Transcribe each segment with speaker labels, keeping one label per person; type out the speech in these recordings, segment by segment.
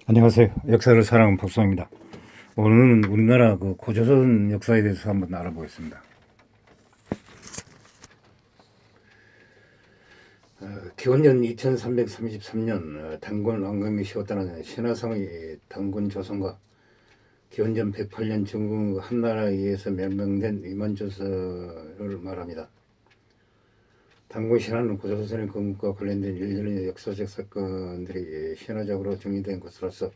Speaker 1: 안녕하세요. 역사를 사랑하는 박수입니다. 오늘은 우리나라 고조선 역사에 대해서 한번 알아보겠습니다. 기원전 2333년 단군 왕감이 세웠다는 신라성의 단군 조선과 기원전 108년 중국 한나라에 의해서 멸망된 위만조선을 말합니다. 단군 신화는 고조선의 건국과 관련된 일련의 역사적 사건들이 신화적으로 정리된 것으로서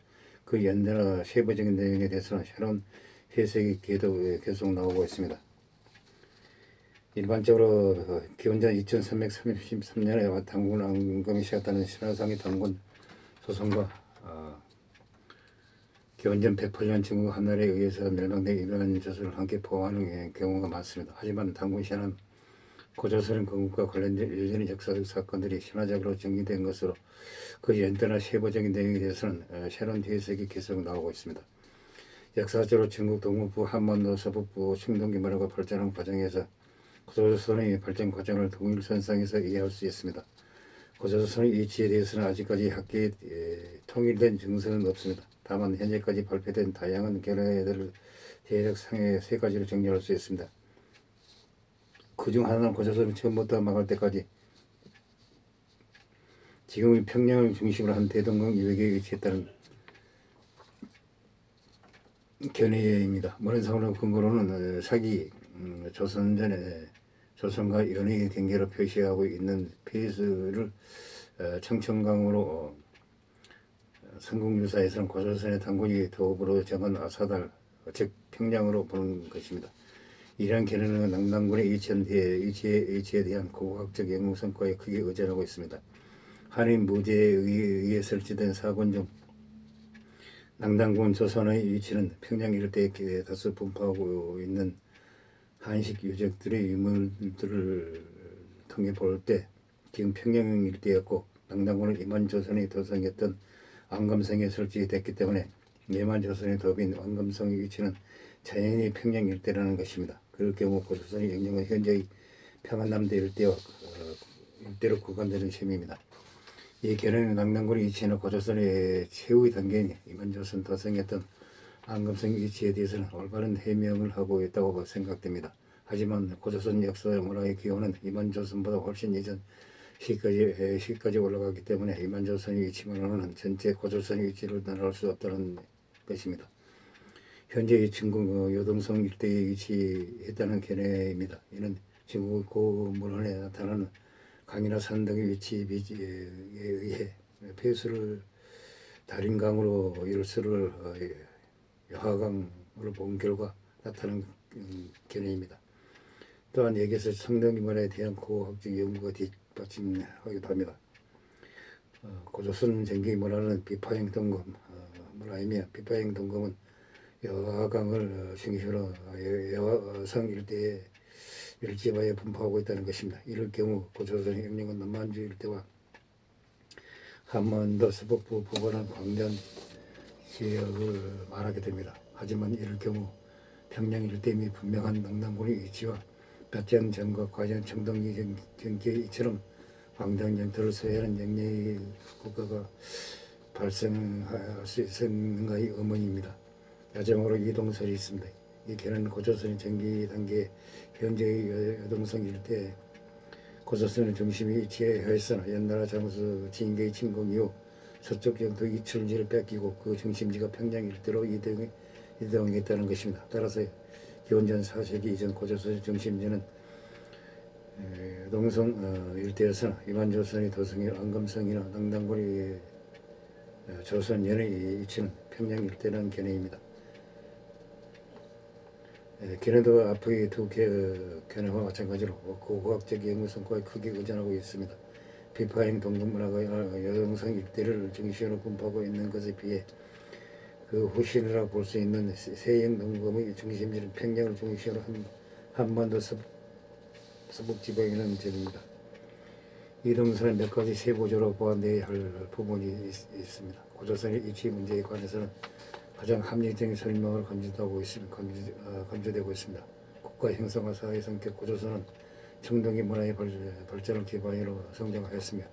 Speaker 1: 그 연대나 세부적인 내용에 대해서는 새로운 해석이 계속 나오고 있습니다. 일반적으로 기원전 2333년에 단군 왕검이 세웠다는 신라상의 단군 조선과 기원전 108년 중국 한나라에 의해서 멸망된 위만조선을 함께 포함하는 경우가 많습니다. 하지만 단군 신화는 고조선의 건국과 관련된 일련의 역사적 사건들이 신화적으로 정리된 것으로 그 연대나 세부적인 내용에 대해서는 새로운 해석이 계속 나오고 있습니다. 역사적으로 중국 동북부, 한반도, 서북부, 청동기 문화가 발전한 과정에서 고조선의 발전 과정을 동일선상에서 이해할 수 있습니다. 고조선의 위치에 대해서는 아직까지 학계에 통일된 증서는 없습니다. 다만 현재까지 발표된 다양한 견해들을 대략 상해 세 가지로 정리할 수 있습니다. 그중 하나는 고조선이 처음부터 망할 때까지 지금의 평양을 중심으로 한 대동강 이외에 위치했다는 견해입니다. 모른상으로 근거로는 사기 조선전에 조선과 연의 경계로 표시하고 있는 페이스를 청천강으로 삼국유사에서는 고조선의 단군이 도읍으로 정한 아사달 즉 평양으로 보는 것입니다. 이러한 견해는 남당군의 위치에 대한 고고학적 연구 성과에 크게 의존하고 있습니다. 한인 무제에 의해 설치된 사건 중 남당군 조선의 위치는 평양 일대에 다수 분포하고 있는 한식 유적들의 유물들을 통해 볼 때 지금 평양 일대였고 남당군은 이만조선의 도성이었던 왕감성에 설치됐기 때문에 이만조선의 도읍인 왕감성의 위치는 자연히 평양 일대라는 것입니다. 그럴 경우 고조선의 영령은 현재의 평안남도 일대와 일대로 구간되는 셈입니다. 이 견해는 남당군의 위치나 고조선의 최후의 단계인 이만조선 도성이었던 왕감성 위치에 대해서는 올바른 해명을 하고 있다고 생각됩니다. 하지만 고조선 역사 문화의 기원은 이만조선보다 훨씬 이전 시까지 올라가기 때문에 이만조선의 위치만으로는 전체 고조선의 위치를 나눌 수 없다는 것입니다. 현재 이 중국 요동성 일대에 위치했다는 견해입니다. 이는 중국 고문헌에 나타나는 강이나 산 등의 위치에 의해 폐수를 달인강으로 일수를 여하강으로 본 결과 나타난 견해입니다. 또한 여기서 성덕 문화에 대한 고학적 연구가 뒷받침하기도 합니다. 고조선 전기 문화는 비파행 동검 문화이며 비파행 동검은 여하강을 중심으로 여하성 일대에 밀집하여 분포하고 있다는 것입니다. 이럴 경우 고조선 영령은 남만주 일대와 한반도 서북부 부근한 광전 지역을 말하게 됩니다. 하지만 이럴 경우 평양 일대 및 분명한 남당군의 위치와 볕전 전과 과전 청동기 경계이처럼 광장 영토를 소유하는 영내의 국가가 발생할 수 있었는가의 의문입니다. 야정으로 이동설이 있습니다. 이 견해는 고조선의 전기 단계 현재의 여동성 일대 고조선의 중심이 위치하였으나 옛나라 장수 진계의 침공 이후 서쪽 영토 이출지를 뺏기고 그 중심지가 평양 일대로 이동했다는 것입니다. 따라서 기원전 4세기 이전 고조선의 중심지는 동성 일대에서나 이만조선의 도성이 안감성이나 남당군의 조선 연의 위치는 평양 일대라는 견해입니다. 견해도 앞의 두 견해와 마찬가지로 고고학적 연구 성과에 크게 의존하고 있습니다. 비파행 동북문화가 여동성 일대를 중심으로 분포하고 있는 것에 비해 그 후신이라 볼 수 있는 세영 동검의 중심지는 평양을 중심으로 한반도 서북지방이라는 점입니다. 이 동선은 몇 가지 세부적으로 보완되어야 할 부분이 있습니다. 고조선의 위치 문제에 관해서는 가장 합리적인 설명을 강조되고 있습니다. 국가 형성과 사회 성격 고조선은 청동기 문화의 발전을 기반으로 성장하였으며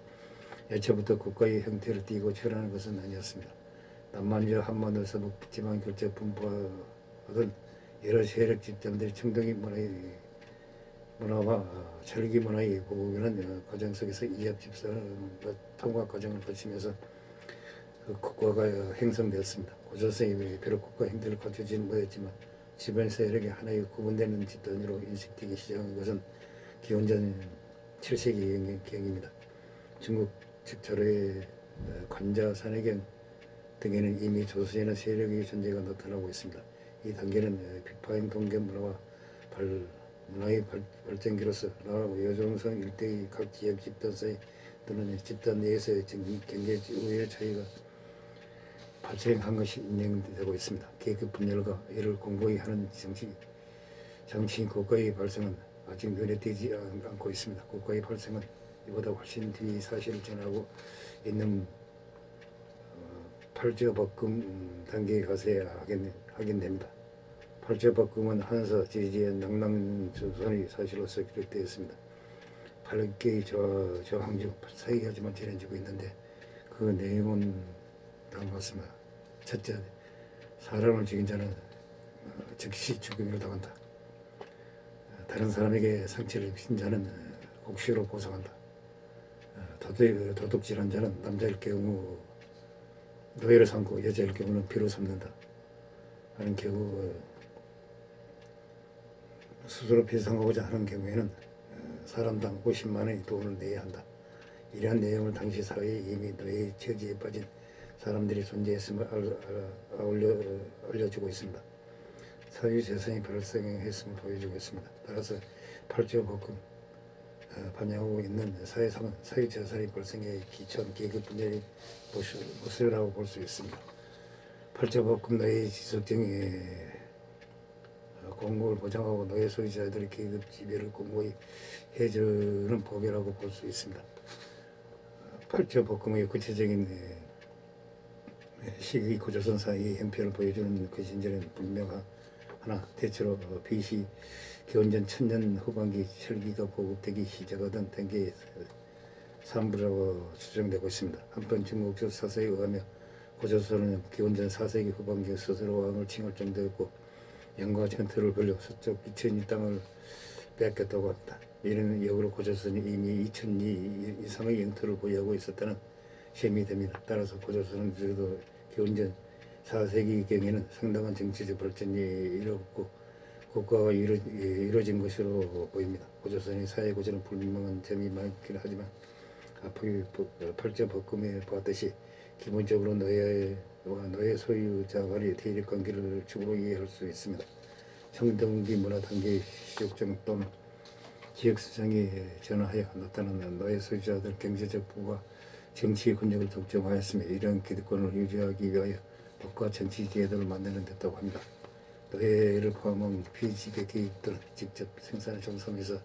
Speaker 1: 애초부터 국가의 형태를 띠고 철하는 것은 아니었습니다. 남만주 한반도 서북 지방 결제 분포하던 여러 세력 집단들이 청동기 문화와 철기 문화의 보급이라는 과정 속에서 이합 집산을 통과 과정을 거치면서 그 국가가 형성되었습니다. 고조선이 비록 국가 형태를 갖추지는 못했지만 주변 세력의 하나의 구분되는 집단으로 인식되기 시작한 것은 기원전 7세기경입니다. 중국 측 자료의 관자 산해경 등에는 이미 조선이나 세력의 존재가 나타나고 있습니다. 이 단계는 비파행 동계 문화의 발전기로서 나라와 여종성 일대의 각 지역 집단 사이 또는 집단 내에서의 경제 우위의 차이가 발생한 것이 인정되고 있습니다. 계급 분열과 이를 공고히 하는 정치인 국가의 발생은 아직 눈에 띄지 않고 있습니다. 국가의 발생은 이보다 훨씬 뒤 사실을 전하고 있는 팔저법금 단계에 가서야 확인됩니다. 팔저법금은 한서 제지의 낭랑조선의 사실로서 기록되었습니다. 8개의 저항주 사이하지만 진행되고 있는데 그 내용은 다음과 같습니다. 첫째, 사람을 죽인 자는 즉시 죽음을 당한다. 다른 사람에게 상처를 입힌 자는 곡시로 보상한다. 도둑질한 자는 남자일 경우 노예를 삼고 여자일 경우는 비로 삼는다. 하는 경우 스스로 배상하고자 하는 경우에는 사람당 50만 원의 돈을 내야 한다. 이러한 내용을 당시 사회에 이미 노예 처지에 빠진 사람들이 존재했음을 알려주고 있습니다. 사유재산이 발생했음을 보여주고 있습니다. 따라서 팔저법금 반영하고 있는 사회상은 사유재산이 발생에 기초한 계급분열의 모습이라고 볼 수 있습니다. 팔저법금 노예 지속 등의 공고를 보장하고 노예 소유자들의 계급 지배를 공고히 해주는 법이라고 볼 수 있습니다. 팔저법금의 구체적인 시기 고조선 사이의 형편을 보여주는 것인지는 분명하나 대체로 BC 기원전 1000년 후반기 철기가 보급되기 시작하던 단계의 산부라고 추정되고 있습니다. 한편 중국적 사서에 의하며 고조선은 기원전 4세기 후반기 스스로 왕을 칭할 정도였고 영과 전투를 벌여 서쪽 2000리 땅을 뺏겼다고 합니다. 이는 역으로 고조선이 이미 2000리 이상의 영토를 보유하고 있었다는 셈이 됩니다. 따라서 고조선은 그래도 기원전 4세기경에는 상당한 정치적 발전이 이루었고 국가가 이루어진 것으로 보입니다. 고조선의 사회 구조는 불명한 점이 많긴 하지만 앞의 팔저법금에 보았듯이 기본적으로 노예와 노예 소유자 간의 대립관계를 축으로 이해할 수 있습니다. 청동기 문화 단계의 시욕정 또는 지역사정이 전환하여 나타나는 노예 소유자들 경제적 부와 정치의 권력을 독점하였으며 이러한 기득권을 유지하기 위하여 법과 정치 제도를 만드는 듯다고 합니다. 노예를 포함한 비지배 기업들은 직접 생산에 종사하면서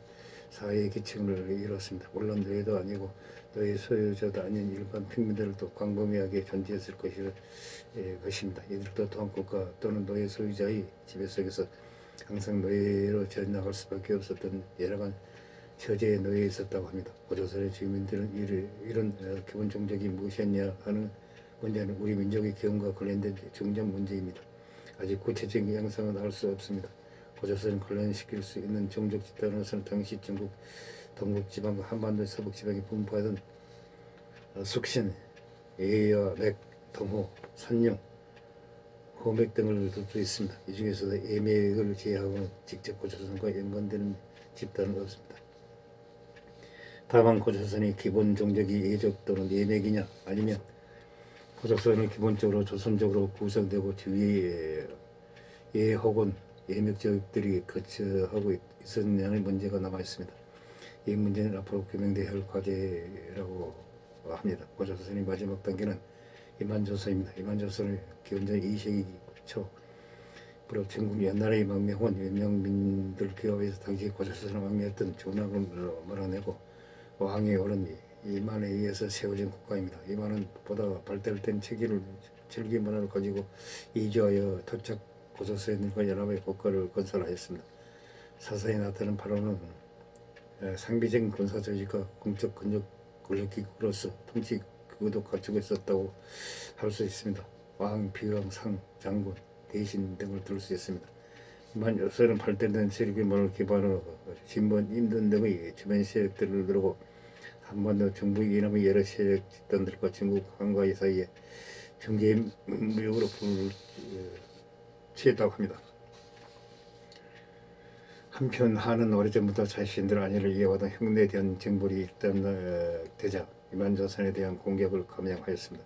Speaker 1: 사회의 기층을 이뤘습니다. 물론 노예도 아니고 노예 소유자도 아닌 일반 평민들도 광범위하게 존재했을 것입니다. 이들도 또한 국가 또는 노예 소유자의 지배 속에서 항상 노예로 전락할 수밖에 없었던 여러간 처제의 노예에 있었다고 합니다. 고조선의 주민들은 이런 기본 종족이 무엇이었냐 하는 문제는 우리 민족의 경험과 관련된 중점 문제입니다. 아직 구체적인 양상은 알 수 없습니다. 고조선을 관련시킬 수 있는 종족 집단으로서는 당시 중국 동북지방과 한반도 서북지방에 분포하던 숙신, 예와 맥, 동호, 산룡, 호맥 등을 둘 수 있습니다. 이 중에서도 예맥을 제외하고는 직접 고조선과 연관되는 집단은 없습니다. 다만 고조선의 기본 종족이 예족 또는 예맥이냐 아니면 고조선이 기본적으로 조선적으로 구성되고 주위에 예 혹은 예맥족들이 거처하고 있었느냐는 문제가 남아 있습니다. 이 문제는 앞으로 규명돼야 할 과제라고 합니다. 고조선의 마지막 단계는 이만조선입니다. 이만조선은 기원전 2세기 초 무려 전국 연나라의 망명원 연명민들 기업에서 당시 고조선 왕이었던 조낙을 몰아내고 왕에 오른 이만에 의해서 세워진 국가입니다. 이만은 보다 발달된 철기 문화를 가지고 이주하여 토착 고조선과 연합의 국가를 건설하였습니다. 사사에 나타난 바로는 상비적인 군사 조직과 공적 권력기구로서 통치 그것도 갖추고 있었다고 할 수 있습니다. 왕, 비왕, 상, 장군, 대신 등을 들을 수 있습니다. 이만 요새는 발달된 세력임을 기반으로 진본, 임든 등의 주변 세력들을 누르고 한반도 정부 이남의 여러 세력 집단들과 중국 한과의 사이에 경계 무역으로 불을 취했다고 합니다. 한편 한은 오래전부터 자신들 안위를 이어가던 흉내에 대한 정벌이 일단 되자 이만조선에 대한 공격을 감행하였습니다.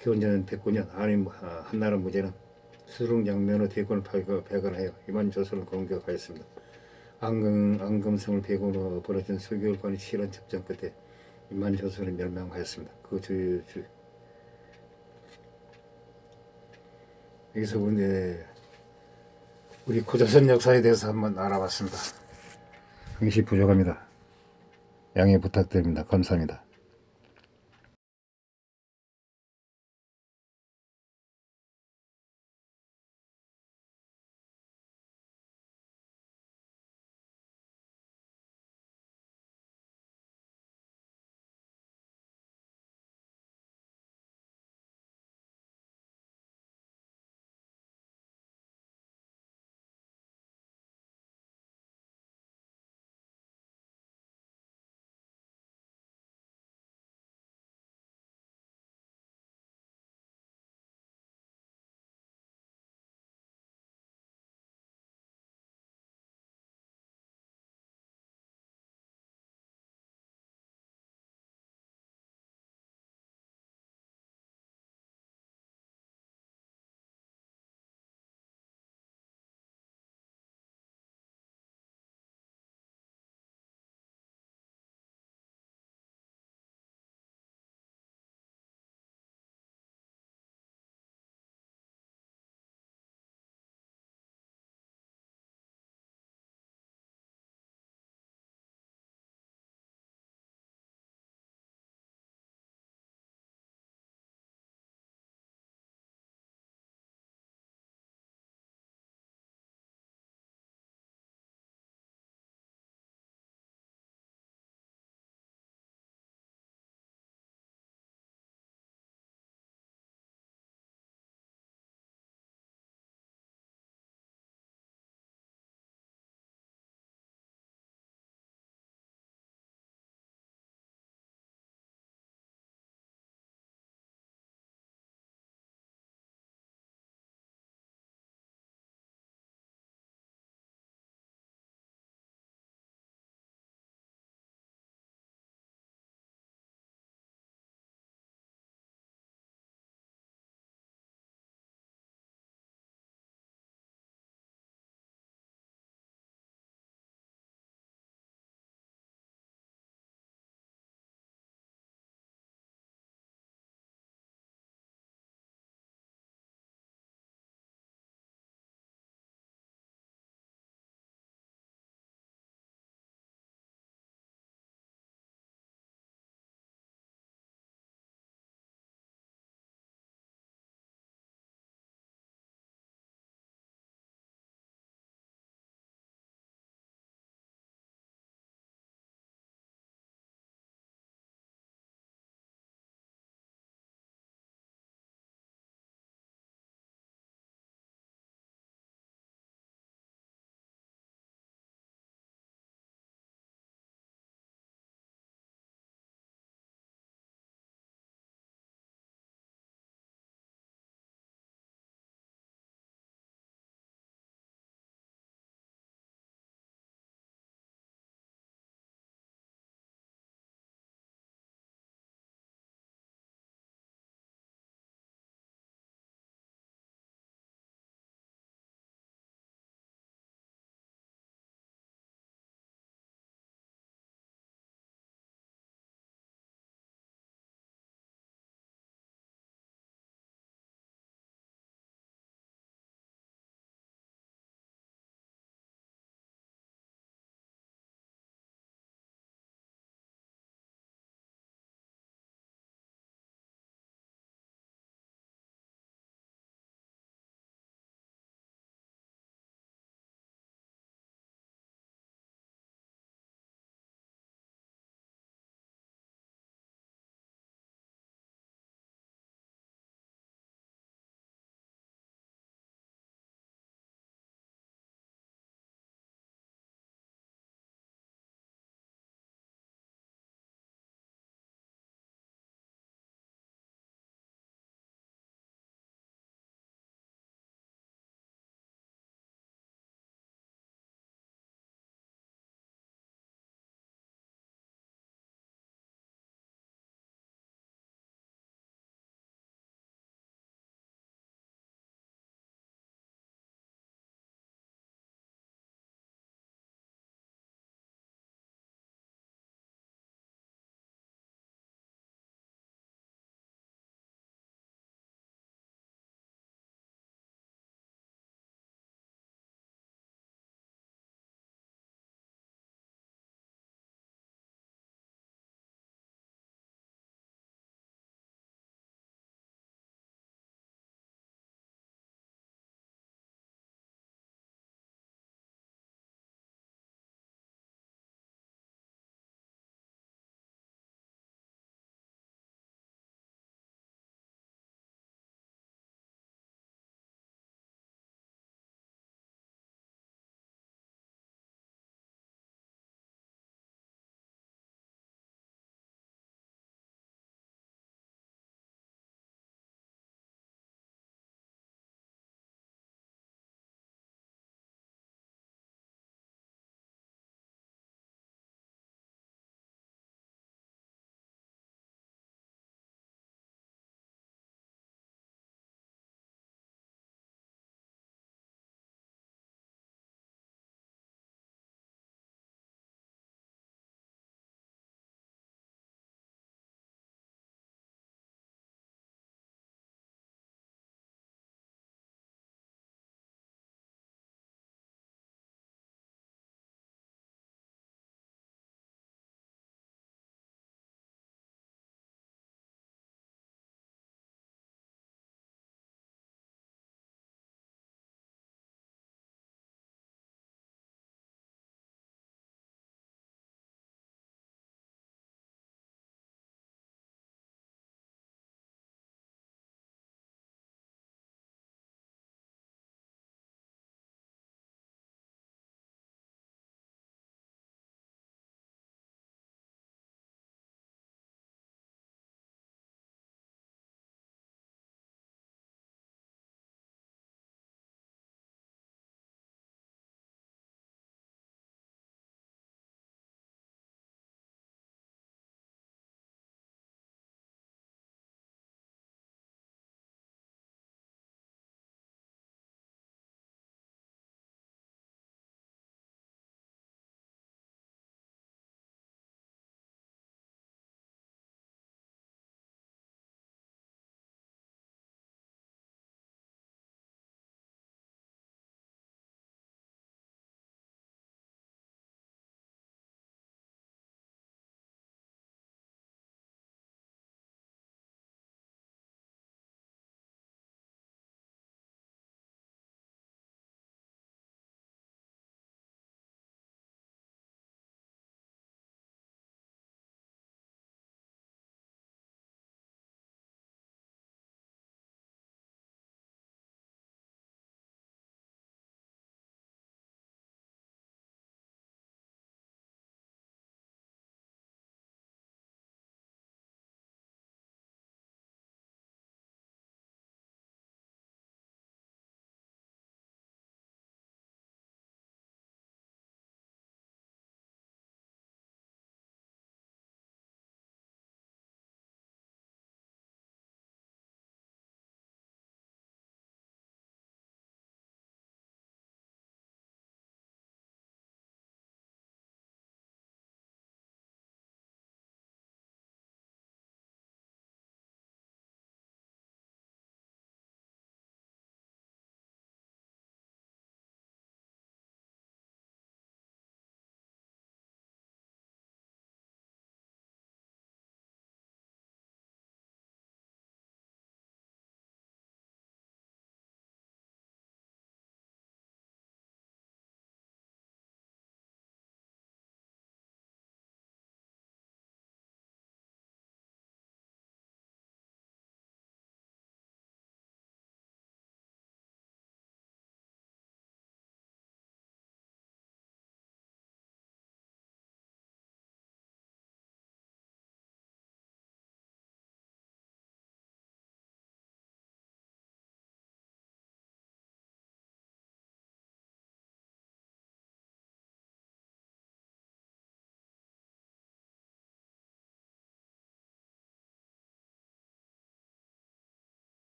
Speaker 1: 기원전 109년 한나라 무제는 수릉양면의 대군을 배관하여 이만조선을 공격하였습니다. 안금성을 배경으로 벌어진 수개월간의 치열한 접전 끝에 이만조선을 멸망하였습니다. 여기서 우리 고조선 역사에 대해서 한번 알아봤습니다. 응시 부족합니다. 양해 부탁드립니다. 감사합니다.